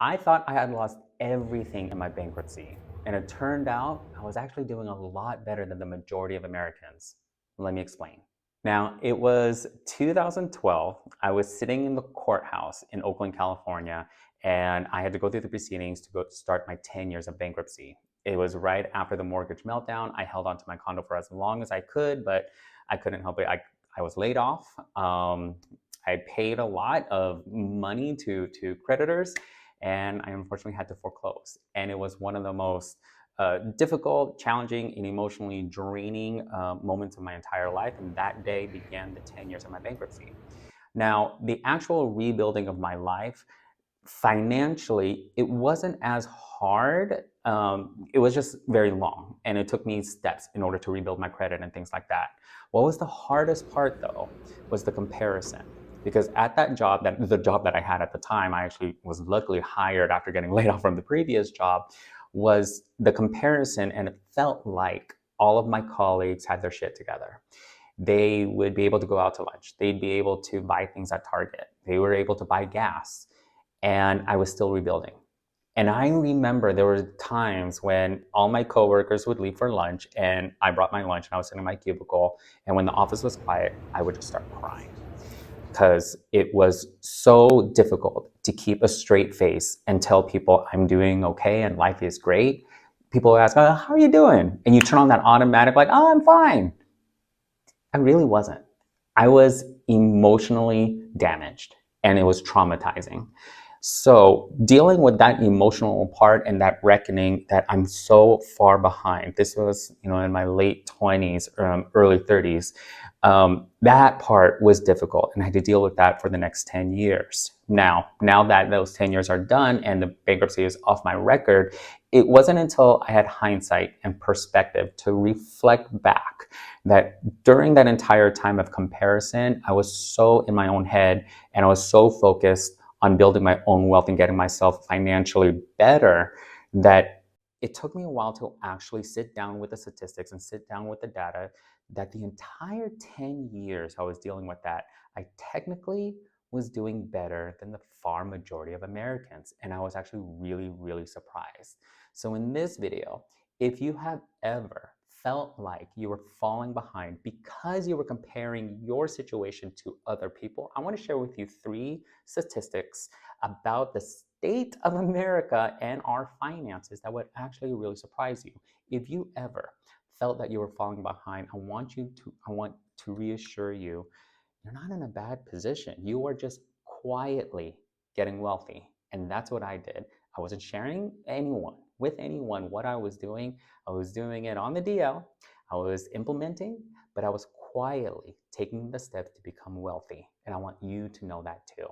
I thought I had lost everything in my bankruptcy, and it turned out I was actually doing a lot better than the majority of Americans. Let me explain. Now, it was 2012. I was sitting in the courthouse in Oakland, California, and I had to go through the proceedings to go start my 10 years of bankruptcy. It was right after the mortgage meltdown. I held onto my condo for as long as I could, but I couldn't help it. I was laid off. I paid a lot of money to creditors, and I unfortunately had to foreclose. And it was one of the most difficult, challenging, and emotionally draining moments of my entire life. And that day began the 10 years of my bankruptcy. Now, the actual rebuilding of my life financially, it wasn't as hard. It was just very long, and it took me steps in order to rebuild my credit and things like that. What was the hardest part, though, was the comparison. Because at that job, the job that I had at the time, I actually was luckily hired after getting laid off from the previous job, was the comparison, and it felt like all of my colleagues had their shit together. They would be able to go out to lunch. They'd be able to buy things at Target. They were able to buy gas, and I was still rebuilding. And I remember there were times when all my coworkers would leave for lunch, and I brought my lunch and I was sitting in my cubicle. And when the office was quiet, I would just start crying because it was so difficult to keep a straight face and tell people I'm doing okay and life is great. People ask, "Oh, how are you doing?" And you turn on that automatic, like, "Oh, I'm fine." I really wasn't. I was emotionally damaged, and it was traumatizing. So dealing with that emotional part and that reckoning that I'm so far behind, this was, in my late 20s, early 30s, that part was difficult, and I had to deal with that for the next 10 years. Now that those 10 years are done and the bankruptcy is off my record, it wasn't until I had hindsight and perspective to reflect back that during that entire time of comparison, I was so in my own head, and I was so focused on building my own wealth and getting myself financially better, that it took me a while to actually sit down with the statistics and sit down with the data, that the entire 10 years I was dealing with that, I technically was doing better than the far majority of Americans. And I was actually really, really surprised. So in this video, if you have ever felt like you were falling behind because you were comparing your situation to other people, I want to share with you 3 statistics about the state of America and our finances that would actually really surprise you. If you ever felt that you were falling behind, I want to reassure you, you're not in a bad position. You are just quietly getting wealthy. And that's what I did. I wasn't sharing with anyone what I was doing. I was doing it on the DL. I was implementing, but I was quietly taking the steps to become wealthy. And I want you to know that too.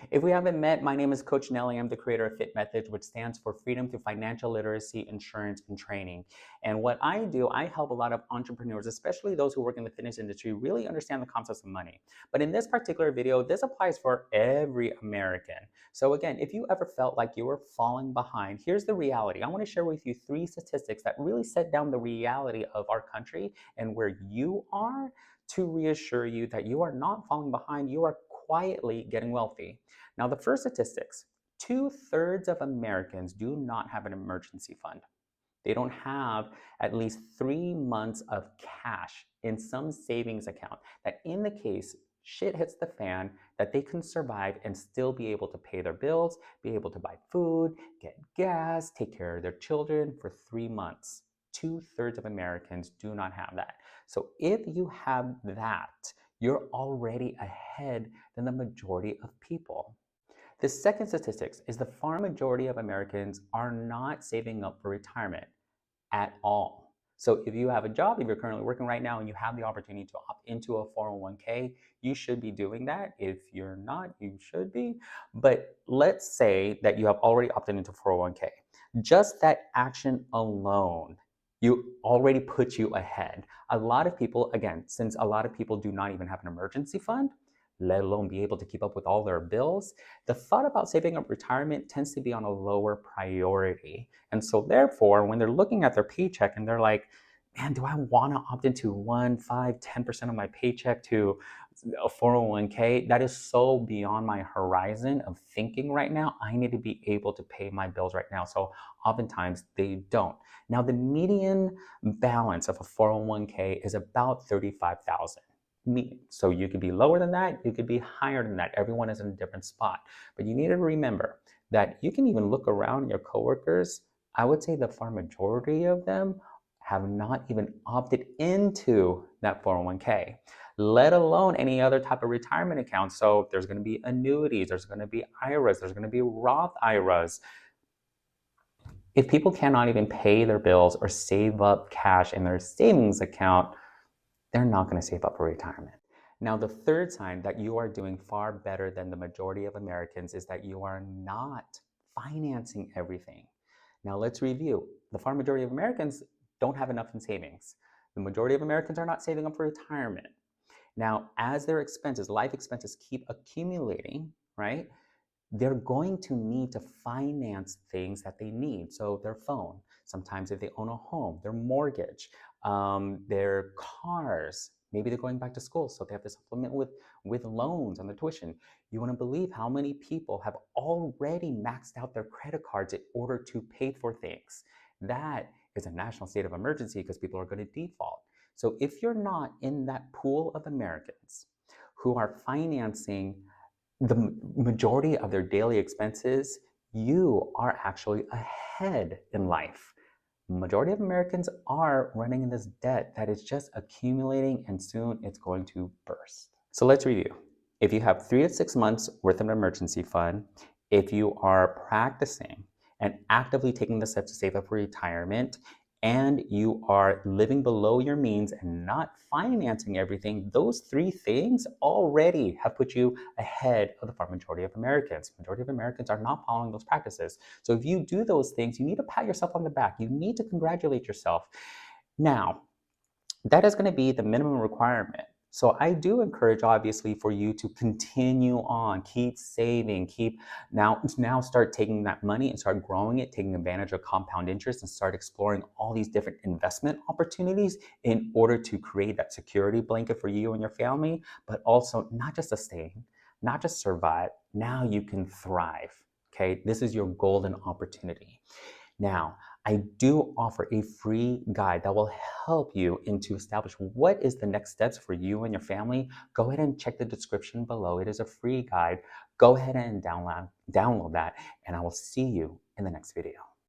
If we haven't met, my name is Coach Nelly. I'm the creator of Fit Methods, which stands for Freedom Through Financial Literacy, Insurance, and Training. And what I do, I help a lot of entrepreneurs, especially those who work in the fitness industry, really understand the concepts of money. But in this particular video, this applies for every American. So again, if you ever felt like you were falling behind, here's the reality. I want to share with you 3 statistics that really set down the reality of our country and where you are, to reassure you that you are not falling behind, you are quietly getting wealthy. Now, the first statistics: 2/3 of Americans do not have an emergency fund. They don't have at least 3 months of cash in some savings account that, in the case shit hits the fan, that they can survive and still be able to pay their bills, be able to buy food, get gas, take care of their children for 3 months. 2/3 of Americans do not have that. So if you have that, you're already ahead than the majority of people. The second statistics is the far majority of Americans are not saving up for retirement at all. So if you have a job, if you're currently working right now and you have the opportunity to opt into a 401k, you should be doing that. If you're not, you should be. But let's say that you have already opted into 401k. Just that action alone, you already put you ahead. A lot of people, again, since a lot of people do not even have an emergency fund, let alone be able to keep up with all their bills, the thought about saving up retirement tends to be on a lower priority. And so therefore, when they're looking at their paycheck and they're like, man, do I want to opt into 1, 5, 10% of my paycheck to a 401k? That is so beyond my horizon of thinking right now. I need to be able to pay my bills right now. So oftentimes they don't. Now, the median balance of a 401k is about 35,000. So you could be lower than that, you could be higher than that. Everyone is in a different spot. But you need to remember that you can even look around your coworkers. I would say the far majority of them have not even opted into that 401k, let alone any other type of retirement account. So there's going to be annuities, there's going to be IRAs, there's going to be Roth IRAs. If people cannot even pay their bills or save up cash in their savings account, they're not going to save up for retirement. Now, the third sign that you are doing far better than the majority of Americans is that you are not financing everything. Now, let's review. The far majority of Americans don't have enough in savings. The majority of Americans are not saving up for retirement. Now, as their expenses, life expenses keep accumulating, right? They're going to need to finance things that they need. So their phone, sometimes if they own a home, their mortgage, their cars, maybe they're going back to school, so they have to supplement with loans on their tuition. You want to believe how many people have already maxed out their credit cards in order to pay for things. That is a national state of emergency because people are going to default. So if you're not in that pool of Americans who are financing the majority of their daily expenses, you are actually ahead in life. Majority of Americans are running in this debt that is just accumulating and soon it's going to burst. So let's review. If you have 3 to 6 months worth of an emergency fund, if you are practicing and actively taking the steps to save up for retirement, and you are living below your means and not financing everything, those 3 things already have put you ahead of the far majority of Americans. Majority of Americans are not following those practices. So if you do those things, you need to pat yourself on the back. You need to congratulate yourself. Now, that is going to be the minimum requirement. So I do encourage, obviously, for you to continue on, keep saving, now start taking that money and start growing it, taking advantage of compound interest and start exploring all these different investment opportunities in order to create that security blanket for you and your family, but also not just sustain, not just survive. Now you can thrive. Okay, this is your golden opportunity. Now, I do offer a free guide that will help you into establish what is the next steps for you and your family. Go ahead and check the description below. It is a free guide. Go ahead and download that, and I will see you in the next video.